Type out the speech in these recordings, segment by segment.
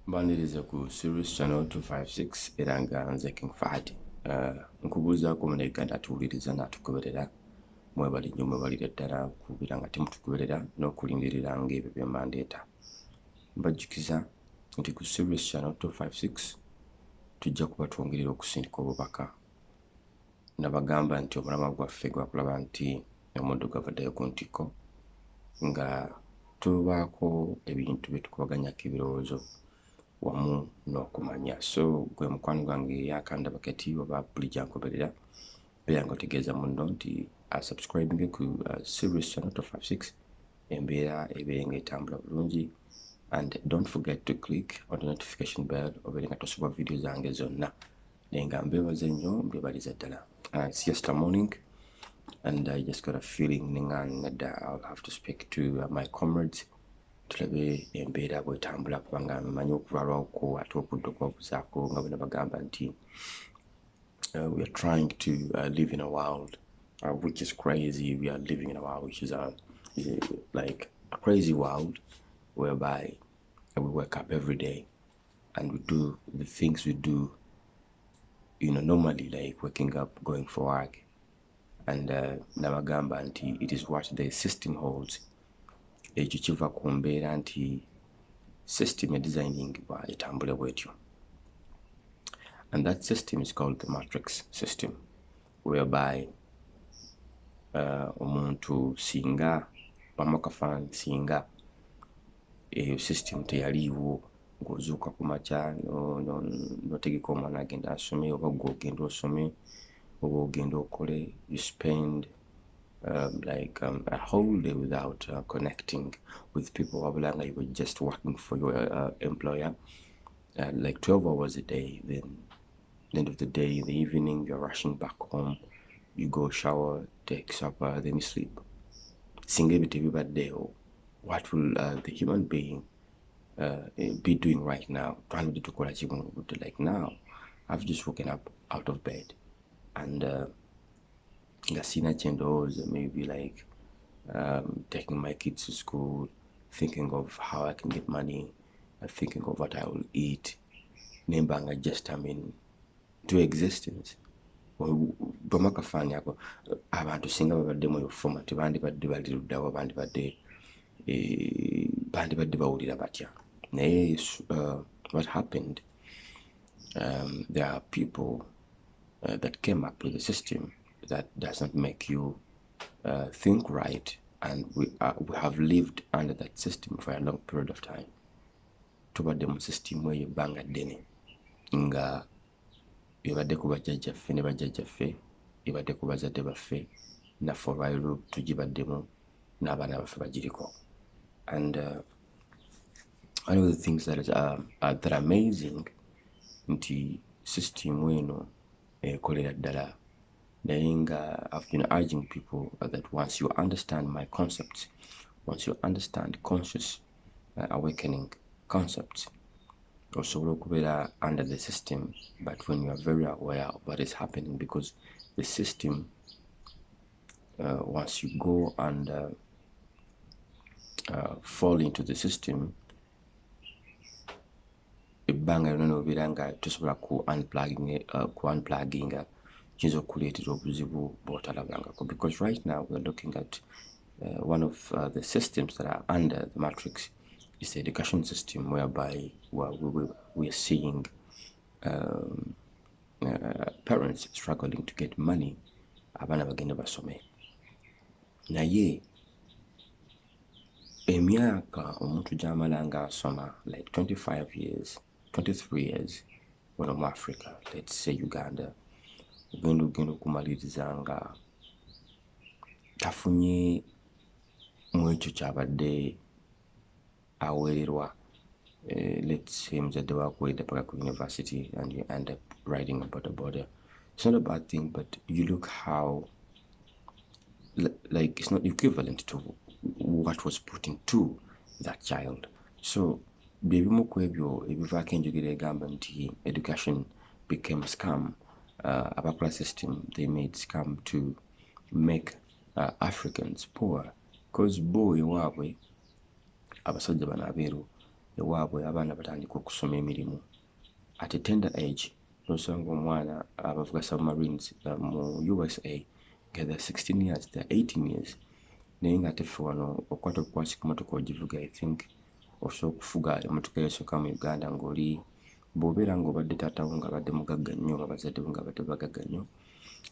Mbaniriza ku Sirius channel 256 era nga nze King Fahd. Nkubuuzaako munauganda atuwuliriza n'atugoberera mwebali nnyo mwebalira ddala kubeera nga temutugoberera n'okulindirira ng'ebyo bye mbandeeta. Mbajjukiza nti ku Sirius channel 256 tujja kuba twongerera okusindika obubaka. Nabagamba nti omulamwa gwaffe gwakulaba nti omuddo gavaddeyo ku ntikko nga tubaako ebintu bye tukubaganyako ebirowoozo wamu n'okumanya. So gwe mukwano gwange yakandaba kati oba buli gyangoberera beera nga otegeeza munno nti asubscribing ku Sirius channel 256 embeera ebeere nga etambula bulungi, and don't forget to click on the notification bell obeere nga tosubwa video zange zonna. Naye nga mbeebaza nnyo, mbeebaliza ddala. It's just a morning and I just got a feeling that I'll have to speak to my comrades tulabe embeera bwetambula kubanga mmanyi okulwalwako ate okudda okwabuzaako nga bwe nabagamba nti we are trying to live in a world which is crazy. We are living in a world which is like a crazy world whereby we wake up every day and we do the things we do, you know, normally, like waking up, going for work, and nabagamba nti it is what the system holds. Ekyo kiva ku mbeera nti system edesigningibwa etambule bwetyo, and that system is called the matrix system, whereby omuntu singa bamakafaananyi singa eyo system teyaliiwo ng'ozuuka ku makya n'otegeka omwana agenda asome oba gwe ogenda osome oba ogenda okole, you spend a whole day without connecting with people wabula nga you were just working for your employer, like 12 hours a day. Then at the end of the day, in the evening, you're rushing back home, you go shower, take supper, then you sleep. What will the human being be doing right now? Like now, I've just woken up out of bed and maybe like taking my kids to school, thinking of how I can get money, thinking of what I will eat. Nembanga just to existence. Bamakafaani ako abantu singa babadde mu format bandibadde baliruddawo, bandibadde bawulira batya. Naye what happened, there are people that came up with a system that doesn't make you think right, and we have lived under that system for a long period of time. Tubadde mu system eyo ebbanga ddene nga ebadde ku bajjajjaffe ne bajjajjaffe, ebadde ku bazadde baffe, naffe olwaliro tugibaddemu n'abaana baffe bagiriko. And one of the things that are amazing nti system eno ekolera ddala. I've been urging people that once you understand my concepts, once you understand conscious awakening concepts, osobola okubeera under the system, but when you are very aware of what is happening, because the system, once you go and fall into the system, ebbanga lyonna obeera nga tosobola ku unplugging kiyinza okuleetera obuzibu bw'otalabangako. Because right now we're looking at one of the systems that are under the matrix is the education system, whereby we're seeing parents struggling to get money abaana bagenda basome. Naye emyaka omuntu gy'amala nga asoma, like 25 years, 23 years, wano mu Africa, let's say Uganda, ogenda okumaliriza nga tafunye mu ekyo kyabadde aweererwa. Let's say muzadde waakuweredde paka ku university and you end up riding a border. It's not a bad thing, but you look how, like, it's not equivalent to what was put into that child. So bebimu ku ebyo ebivaako enjogera egamba nti education became a scam. Abakola system, they made scam to make Africans poor, because bo ewaabwe abasajja bano abeeru ewaabwe abaana batandika okusoma emirimu at a tender age. Nosanga omwana abavuga submarines mu USA nga they're 16 years, they're 18 years. Naye nga ate ffe wano okwata okukwasika emotoka ogivuga, I think osobola okufuga emotoka esooka mu Uganda ng'oli bw'obeera ng'obadde taatawo nga badde mugagga nnyo, abazadde bo nga badde bagagga nnyo,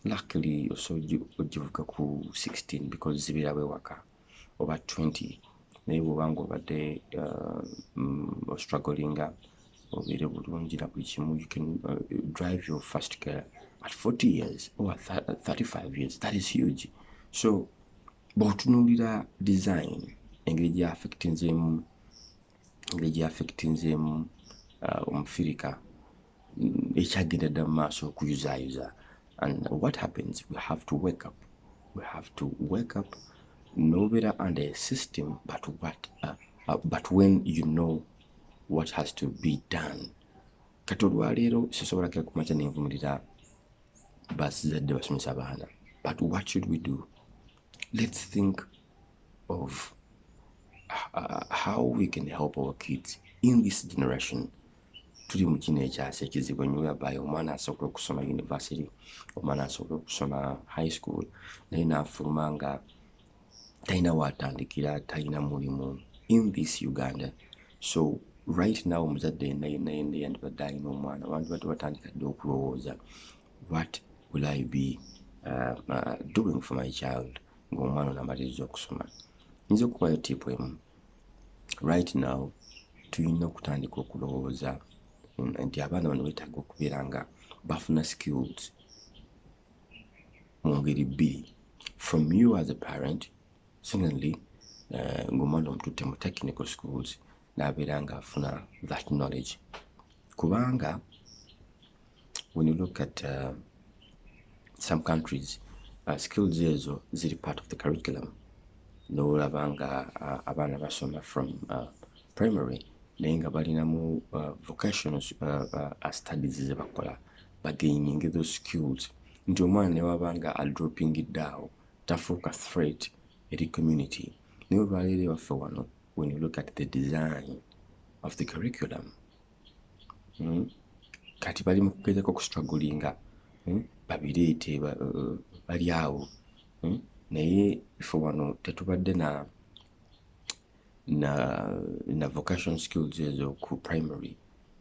luckily osobola ogivuga ku 16 because zibeera wewaka, oba 20. Naye bw'oba ng'obadde strugglinga obeere bulungi na buli kimu, you can drive your first car at 40 years or 35 years. That is huge. So bw'otunuulira design engeri gy'affectinzeemu omufirika, ekyagenda dda mu maaso okuyuzaayuza. And what happens, we have to wake up n'obeera under a system, but when you know what has to be done. Kati olwaleero sisobola kera kumakya nenvumirira bazadde basomesa abaana, but what should we do? Let's think of how we can help our kids in this generation. Tuli mu kino ekyasa ekizibu nnyo whereby omwana asobola okusoma university, omwana asobola okusoma high school, naye n'afuluma nga talina waatandikira, talina mulimu in this Uganda. So right now omuzadde yenna yandibadde alina omwana, wandibadde watandika dde okulowooza, what will I be doing for my child ng'omwana onamaliriza okusoma. Nze okuwayo tipu emu, right now tulina okutandika okulowooza nti abaana bano beetaaga okubeera nga bafuna skills mu ngeri bbiri, from you as a parent, secondly ng'omwana omututte mu technical schools n'abeera nga afuna that knowledge. Kubanga when you look at some countries, skills ezo ziri part of the curriculum. N'olaba nga abaana basoma from primary naye nga balinamu vocational studies ze bakola bagaining those skills, nti omwana ne waba nga adropingidde awo tafuuka threat eri community. Naye olwaleero ewaffe wano, when you look at the design of the curriculum, kati bali mu kugezaako okustrugglinga babireete bali awo, naye ffe wano tetubadde na vocational skills ezo ku primary,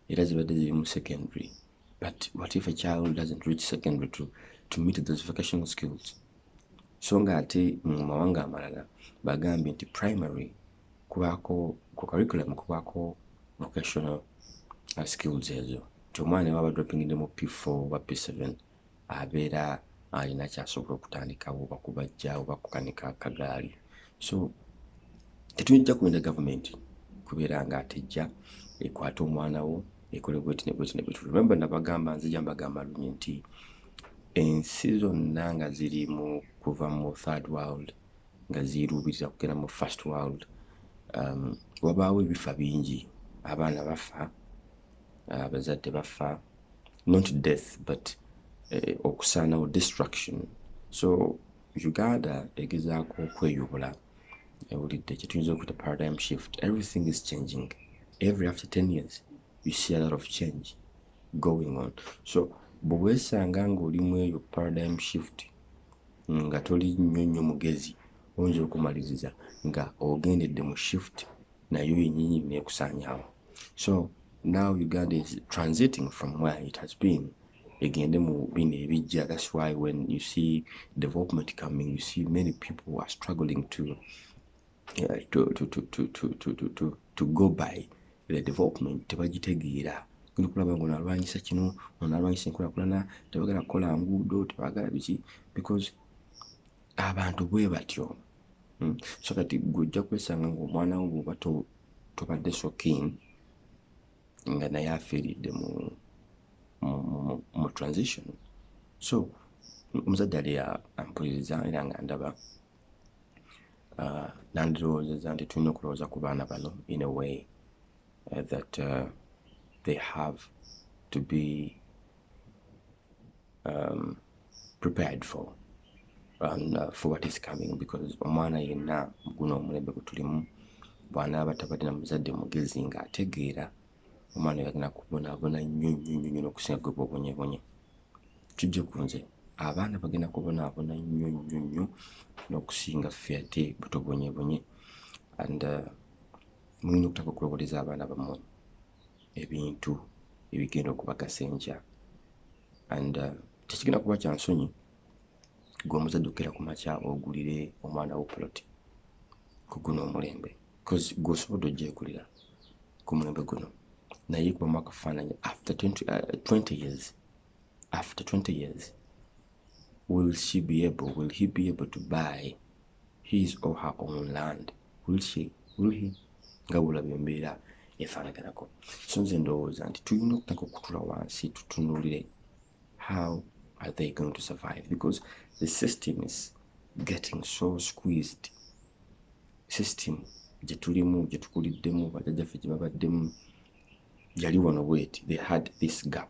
era zibadde ziri mu secondary. But what if a child doesn't reach secondary to meet those vocational skills? So nga ate mu mawanga amalala bagambye nti primary kubaako ku curriculum kubaako vocational skills ezo, nti omwana ne waba droppingidde mu P4 oba P7 abeera alina kyasobola okutandikawo, oba kubajja oba kukanika akagaali. So tetujja kulinda gavumenti kubeera nga atejja ekwata omwana wo ekole bweti ne bweti ne bweti. Remember nabagamba, nzija mbagamba lunye nti ensi zonna nga ziri mu kuva mu third world nga ziruubirira kugenda mu first world, wabaawo ebifa bingi, abaana bafa, abazadde bafa, not death but okusaanawo, destruction. So Uganda egezaako okweyubula, ewulidde kyetuyinza okuta paradigm shift. Everything is changing. Every after 10 years you see a lot of change going on. So bwe weesanga ng'oli mu eyo paradigm shift nga toli nnyo mugezi, oyinza okumaliriza nga ogendedde mu shift nayo yennyini neekusaanyaawo. So now Uganda is transiting from where it has been egende mu bino ebijja. That's why when you see development coming, you see many people who are struggling to go by the development. Tebagitegeera, genda okulaba nga onalwanyisa kino, onalwanyisa enkulaakulana, tebagala kukola nguudo, tebagala biki, because abantu bwe batyo. So kati gujja kwesanga ng'omwana wo bw'oba tobadde so keen nga naye afiiridde mu transition. So omuzadde ali ampuliriza era nga ndaba nandirowoozeza nti tulina okulowooza ku baana bano in a way that they have to be prepared for and for what is coming, because omwana yenna guno omulembe gwe tulimu bw'anaaba tabadde na muzadde mugezi ng'ategeera omwana yagenda kubonaabona nnyo n'okusinga gwe bw'obonyebonye. Tujje ku nze, abaana bagenda kubonaabona nnyo n'okusinga ffe ate bwe tubonyebonye. And mulina okutaka okulowooleza abaana bammwe ebintu ebigenda okubagasa enkya. And tekigenda kuba kya nsonyi gwe omuzadde okukera ku makya ogulire omwana wo poloti ku guno omulembe, because gwe osobodde ogyekulira ku mulembe guno, naye kubamu akafaananyi after 20 years, after 20 years, will he be able to buy his or her own land? Will he? Nga bulaba embeera efaanaganako. So nze ndowooza nti tulina okutaka okutula wansi tutunuulire how are they going to survive, because the system is getting so squeezed. System gye tulimu, gye tukuliddemu, bajjajjaffe gye babaddemu yali wano bweti. They had this gap.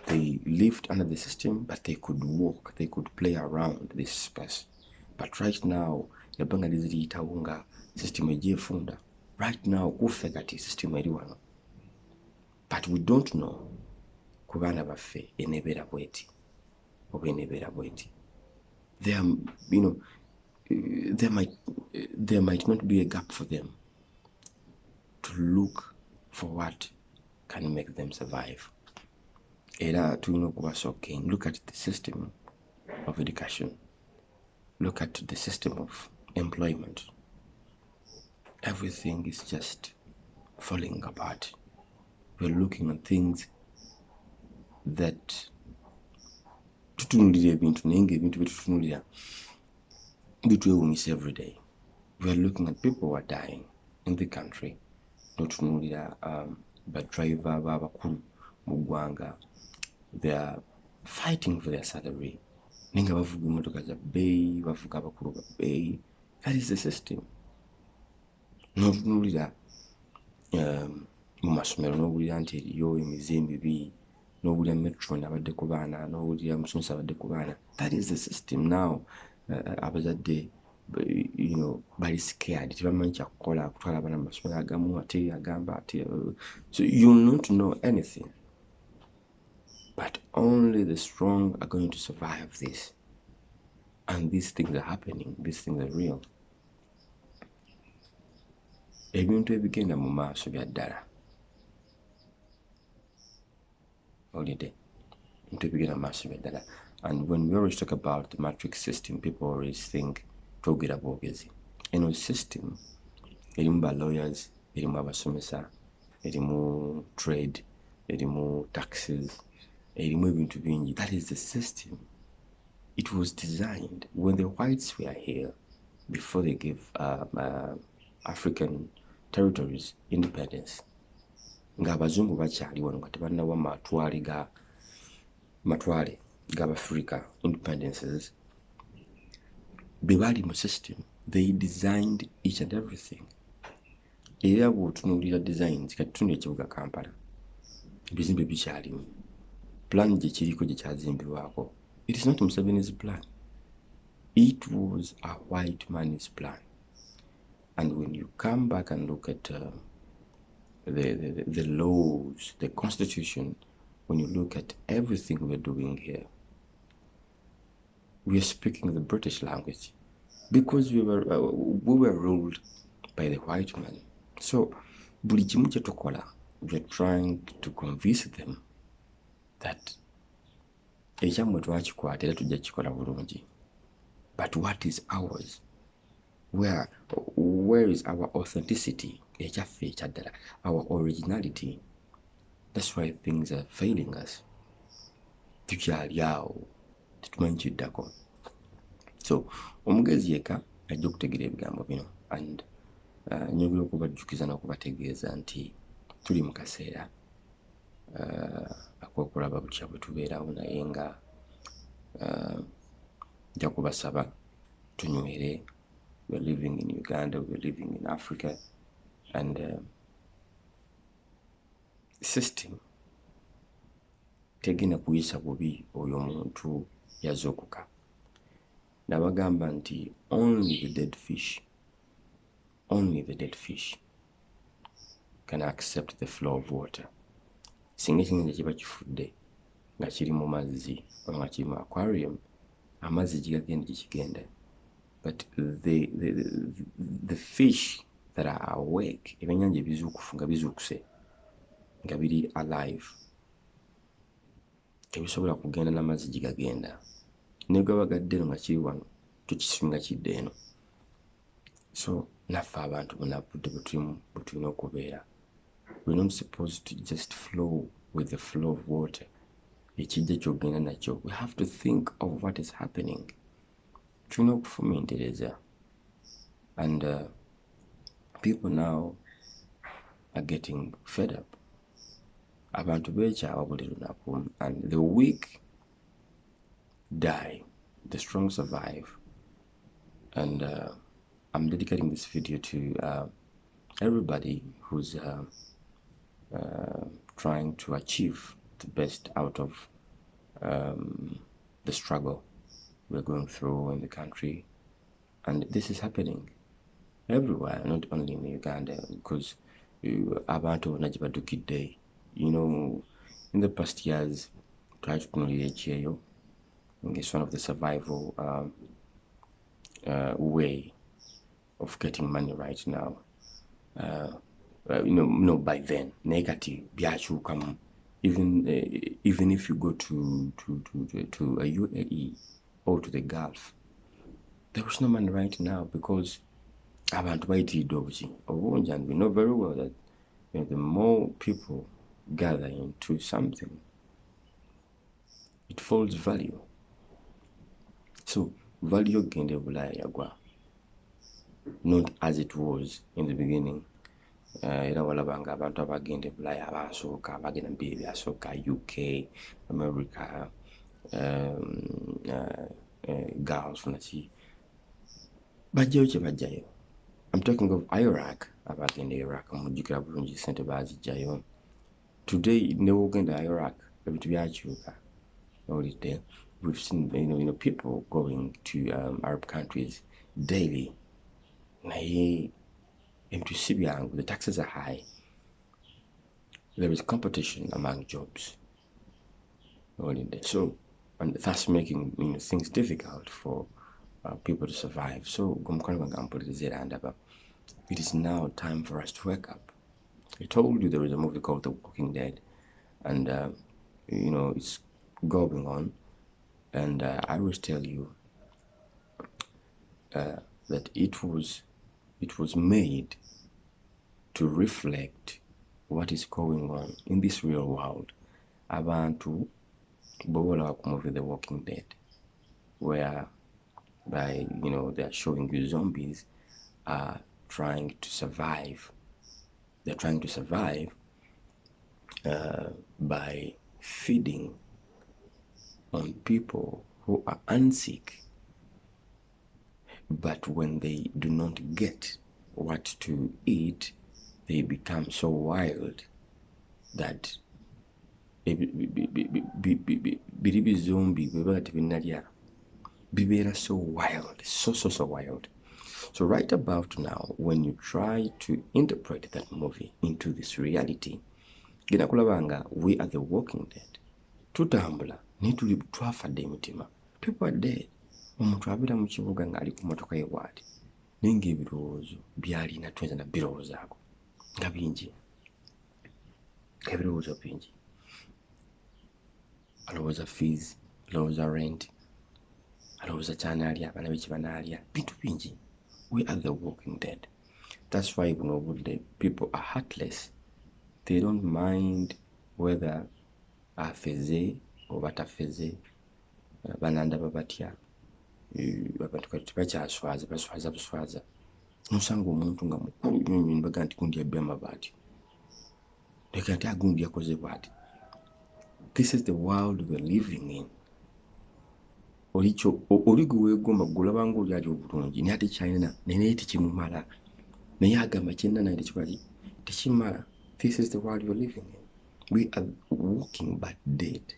They lived under the system, but they could walk, they could play around this space. But right now, yabbanga liziriyitawo nga system egyefunda. Right now, kuffe kati system eri wano. But we don't know ku baana baffe eneebeera bweti oba eneebeera bweti. There might not be a gap for them to look for what can make them survive. Era tulina okuba so keen. Look at the system of education. Look at the system of employment. Everything is just falling apart. We're looking at things that tutunulira ebintu naye ng'ebintu byetutunulira bitwewuunyisa every day. We're looking at people who are dying in the country. Notunulira badriver b'abakulu mu ggwanga, they are fighting for their salary. Ninga bavuga emmotoka za bbeeyi, bavuga abakulu ba bbeeyi. That is the system. Notunulira mu masomero n'owulira nti eriyo emize emibi, n'owulira metron abadde ku baana, n'owulira musomesa abadde ku baana. That is the system. Now abazadde bali scared, tebamanyi kyakukola kutwala abaana mu masomero agamu, ate agamba ate. So you'll not know anything. But only the strong are going to survive this. And these things are happening. These things are real. Ebintu ebigenda mu maaso bya ddala. Holiday. Ebintu ebigenda mu maaso bya ddala. And when we always talk about the matrix system, people always think twogera bwogezi. Eno system erimu ba lawyers, erimu abasomesa, erimu trade, erimu taxes, erimu ebintu bingi. That is the system. It was designed when the whites were here, before they gave African territories independence. Ng'abazungu bakyali wano nga tebannawa matwale g'Abafrica independences. Bwe bali mu system, they designed each and everything. Era bw'otunuulira designs kati tunuulira ekibuga Kampala, ebizimbe bikyalimu, plan gye kiriko gye kyazimbibwako. It is not Museveni's plan. It was a white man's plan. And when you come back and look at the laws, the constitution, when you look at everything we're doing here, we are speaking the British language because we were ruled by the white man. So, buli kimu kye tukola, we are trying to convince them that ekyammwe twakikwata era tujja kikola bulungi. But what is ours? Where is our authenticity? Ekyaffe ekyaddala, our originality. That's why things are failing us. Tukyali awo, tetumanyi kiddako. So, omugezi yekka ajja okutegeera ebigambo bino. And nyongera okubajjukiza n'okubategeeza nti tuli mu kaseera ak'okulaba butya bwe tubeerawo, naye nga nja kubasaba tunywere. We're living in Uganda, we're living in Africa, and system tegenda kuyisa bubi oyo omuntu yazookuka. Nabagamba nti only the dead fish only the dead fish can accept the flow of water. Singa ekinyonyi kiba kifudde nga kiri mu mazzi oba nga kiri mu aquarium, amazzi gigagenda gikigenda. But the fish that are awake, ebyennyanja ebizuukufu nga bizuukuse nga biri alive, tebisobola kugenda n'amazzi gigagenda. Ne gaba gadde eno nga kiri wano tukisinga kidde eno. So naffe abantu bunabudde bwe tulina okubeera. We're not supposed to just flow with the flow of water. Ekijja kyogenda nakyo. We have to think of what is happening. Tulina okufumiintereza. And people now are getting fed up. Abantu beekyawa buli lunaku, and the weak die, the strong survive. And I'm dedicating this video to everybody who's trying to achieve the best out of the struggle we're going through in the country. And this is happening everywhere, not only in Uganda, because abantu najibadukide. You know, in the past years, tried to know it's one of the survival way of getting money right now. By then, negative, even if you go to a UAE or to the Gulf, there is no money right now because abantu bayitiridde obungi, and we know very well that the more people gather into something, it falls value. So value ogende Bulaya yagwa, not as it was in the beginning. Era walabanga abantu abagenda Bulaya abasooka abagenda mu bibiri byasooka UK, America, Gulf naki bajjayo kye bajjayo. I'm talking of Iraq, abagenda Iraq mujjukira bulungi sente baazijjayo. Today newogenda Iraq ebintu byakyuka. We've seen people going to Arab countries daily. Naye ebintu si byangu, the taxes are high. There is competition among jobs. So, and that's making things difficult for people to survive. So it is now time for us to wake up. I told you there is a movie called The Walking Dead, and it's going on, and I will tell you that it was made to reflect what is going on in this real world. Abantu bobola ku movie The Walking Dead, where they are showing you zombies are trying to survive. They're trying to survive by feeding on people who are unsick. But when they do not get what to eat, they become so wild that biribi zombie bibera so wild, so wild. So right about now, when you try to interpret that movie into this reality, genda kulabanga we are the Walking Dead. Tutambula netuli twafadde emitima. People are dead. Omuntu abira mu kibuga ng'ali ku motoka ye bw'ati naye ng'ebirowoozo by'alina tuyinza na birowoozaako nga bingi, ebirowoozo bingi. Alowooza fees, alowooza rent, alowooza ky'anaalya, abaana be kye banaalya, bintu bingi. We are the Walking Dead. That's why the people are heartless. They don't mind whether afeze or batafeze, bananda babatya. Abantu kati bakyaswaza buswaza. Nosanga omuntu nga mukulu nnyo baga nti gundi yabbi amabaati. Leka nti agundi yakoze bw'ati. This is the world we're living in. Oligo weegomba gulabanga oli ali obulungi naye ate kyalina naye tekimumala. Naye agamba kyenda naye tekimala. This is the world you're living in. We are walking but dead.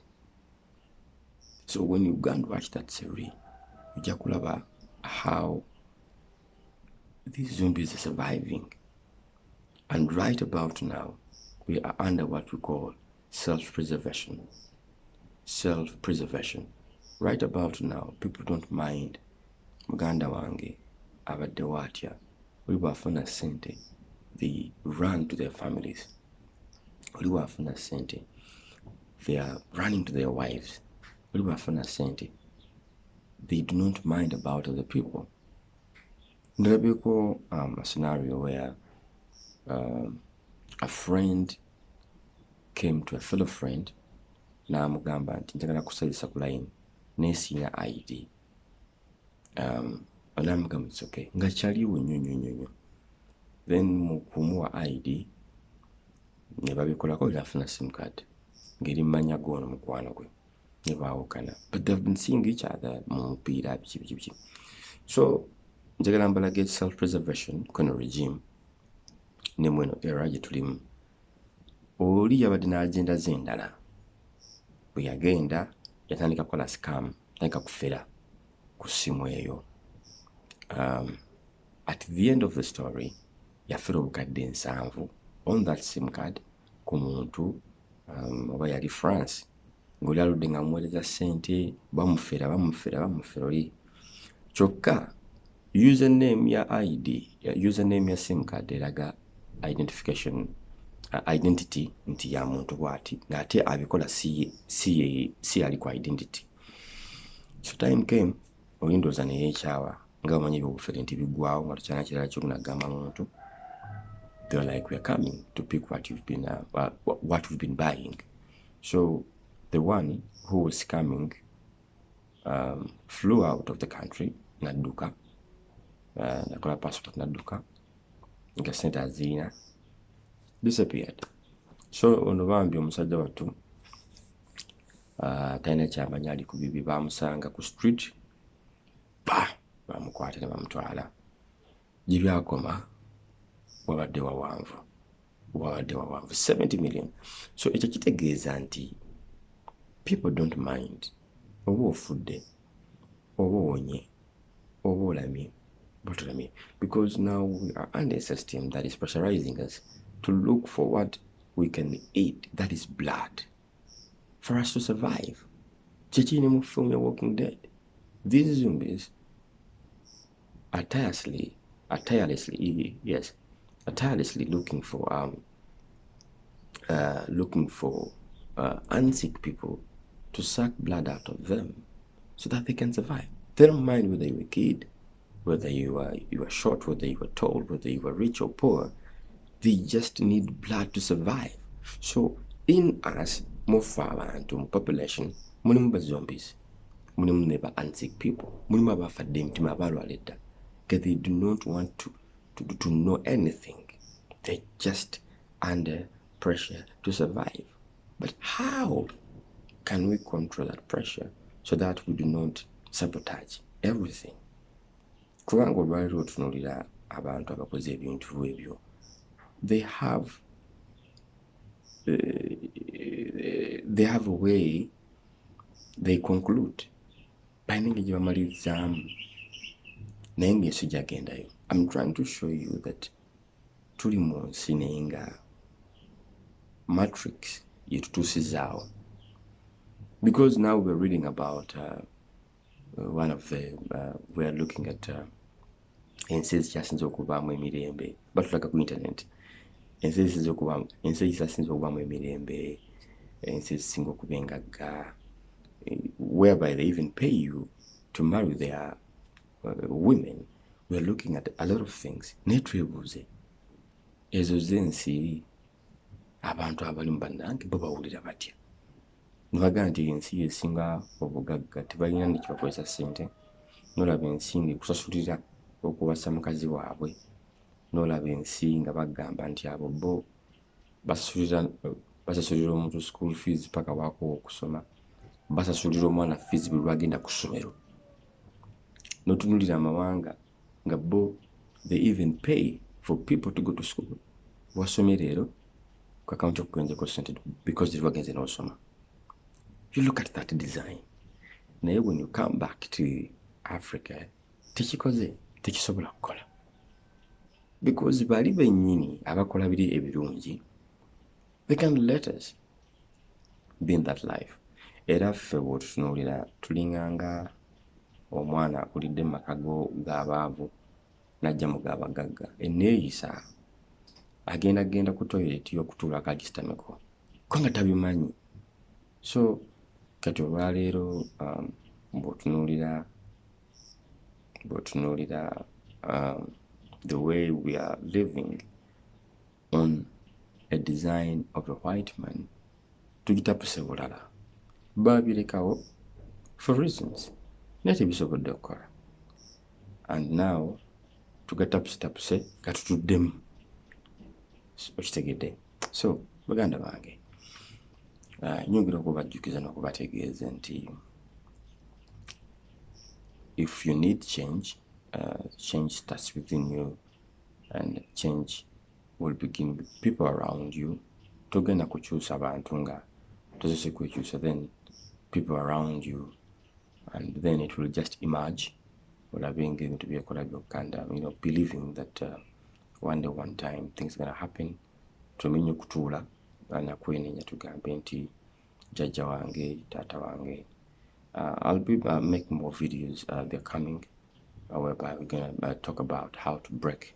So when you go and watch that series, ojja kulaba how these zombies are surviving. And right about now, we are under what we call self-preservation. Self-preservation. Right about now, people don't mind. Muganda wange, abadde watya, oli bw'afuna ssente, they run to their families. Oli bw'afuna ssente, they are running to their wives. Oli bw'afuna ssente, they do not mind about other people. Ndabeko a scenario where a friend came to a fellow friend n'amugamba nti njagala kusazisa ku line n'esiina ID. N'amugamba it's okay nga kyaliwo nnyo. Then mu kumuwa ID ne babikolako n'afuna sim card ngeri mmanya goono mukwano gwe ne baawukana, but they've been seeing each other mu mupiira biki. So njagala mbalage self-preservation kono regime ne mweno era gye tulimu. Oli yabadde n'agenda ze endala, bwe yagenda yatandika kukola scam, yatandika kufera ku ssimu eyo. At the end of the story yafera obukadde 7 on that sim card ku muntu oba yali France, ng'oli aludde nga amuweereza ssente, bamufera oli kyokka username ya ID, username ya sim card eraga identification identity nti ya muntu bwati, ng'ate abikola si ali ku identity. So time came, olindooza ne yeekyawa nga bamanyi ebyobufere nti biggwawo nga tukyana kirala kyokunagamba muntu. They were like, we are coming to pick what you've been buying. So the one who was coming flew out of the country, nadduka, nakola passport nadduka, nga sente azina, disappeared. So ono bambi omusajja wattu talina kyamanya ali ku bibi, bamusanga ku street, bamukwata ne bamutwala. Gye byakoma wabadde wawanvu 70 million. So ekyo kitegeeza nti people don't mind oba ofudde oba owonye oba olamye botolamye, because now we are under a system that is pressurizing us to look for what we can eat, that is blood, for us to survive. Chechini mu film ya Walking Dead, these zombies are tirelessly looking for unsick people to suck blood out of them so that they can survive. They don't mind whether you're a kid, whether you are short, whether you are tall, whether you are rich or poor. They just need blood to survive. So in us, more abantu population, mulimu ba zombies, mulimu ne ba unsick people, mulimu abafadde emitima abalwaledda, because they do not want to know anything. They're just under pressure to survive. But how can we control that pressure so that we do not sabotage everything? Kubanga olwaliro otunuulira abantu abakoze ebintu ebyo, they have a way they conclude. Balina engeri gye bamalirizaamu naye ng'ensi gyagendayo. I'm trying to show you that tuli mu nsi naye nga matrix yetutuusizaawo. Because now we're reading about one of the we're looking at ensi ezikyasinze okubaamu emirembe, batulaga ku internet ensi ezikyasinze okubaamu emirembe, ensi ezisinga okuba engagga, whereby they even pay you to marry their women. We're looking at a lot of things. Naye twebuuze, ezo z'ensi abantu abalimu bannange bo bawulira batya? Nibaga nti ensi esinga obugagga tebalina ne kibakozesa ssente, n'olaba ensi ng'ekusasulira okuwasa mukazi waabwe, n'olaba ensi nga bagamba nti abo bo basasulira omuntu school fees paka waakuwa okusoma, basasulira omwana fees bwe lwagenda ku ssomero. N'otunuulira amawanga nga bo they even pay for people to go to school. Wasomye leero ku akaunti okugenzeeko ssente because lwagenze n'osoma. You look at that design. Naye when you come back to Africa, tekikoze, tekisobola kukola. because bali bennyini abakola biri ebirungi, they can let us be in that life. Era ffe bw'otutunuulira tulinganga omwana akulidde mu maka g'abaavu n'ajja mu g'abagagga. Enneeyisa agenda ku toilet y'okutuulako agisitameko ko nga tabimanyi. So kati olwaleero bw'otunuulira the way we are living on a design of a white man, tugitapuse bulala. Babirekawo for reasons naye tebisobodde okukola, and now tugatapuse gatutuddemu. Okitegedde? So baganda bange, nyongera okubajjukiza n'okubategeeza nti if you need change, change starts within you, and change will begin with people around you. Togenda kukyusa abantu nga tozose kwekyusa, then people around you, and then it will just emerge. Olabinga ebintu byekola byokka, believing that one time things gonna happen. Tumenye okutuula nakwenenya tugambe nti jjajja wange, taata wange. I'll be making more videos. They're coming, whereby we're gonna talk about how to break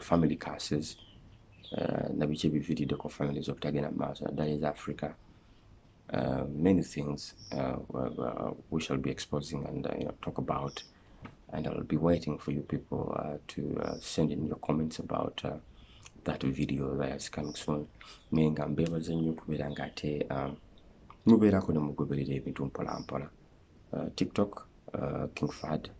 family curses. Nabiki ebiviridde ku families okutagenda mu maaso naddala eza Africa. Many things we shall be exposing and talk about, and I'll be waiting for you people to send in your comments about that video that is coming soon. Menga mbebaza nnyo okubeera ng'ate mubeerako ne mugoberera ebintu mpola mpola. TikTok, King Fahd,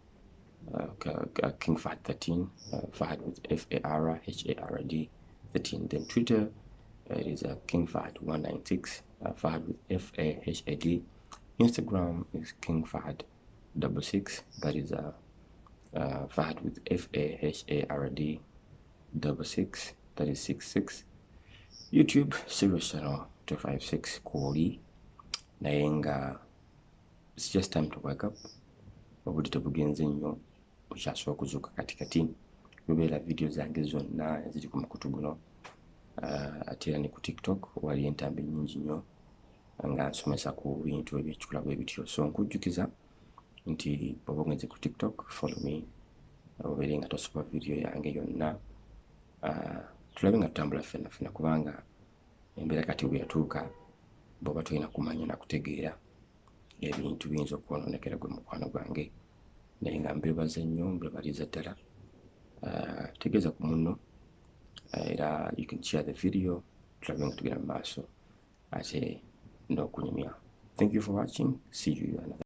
King Fahd 13, Fahd with FARHARD 13. Then Twitter, it is King Fahd 196, Fahd with FAHAD. Instagram is King Fahd 66, that is Fahd with FAHARD 66, that is 66. YouTube, Sirius channel 256, Koli. Nayenga, it's just time to wake up. Obudde tebugenze nnyo, okyasobola okuzuuka katikati. Bibeera video zange zonna eziri ku mukutu guno. Ate era ne ku TikTok wali entambi nnyingi nnyo nga nsomesa ku bintu ebyekikula bwe bityo. So nkujjukiza nti bw'oba ogenze ku TikTok, follow me. Obeere nga tosoba video yange yonna. Tulabe nga tutambula ffenna ffenna, kubanga embeera kati bwe yatuuka bw'oba tolina kumanya na kutegeera ebintu biyinza okwonoonekera gwe mukwano gwange. Naye nga mbebaza nnyo, mbebaliza ddala. Tegeeza ku munno, era you can share the video. Tulabe nga tugenda mu maaso ate n'okunyumya. Thank you for watching. See you another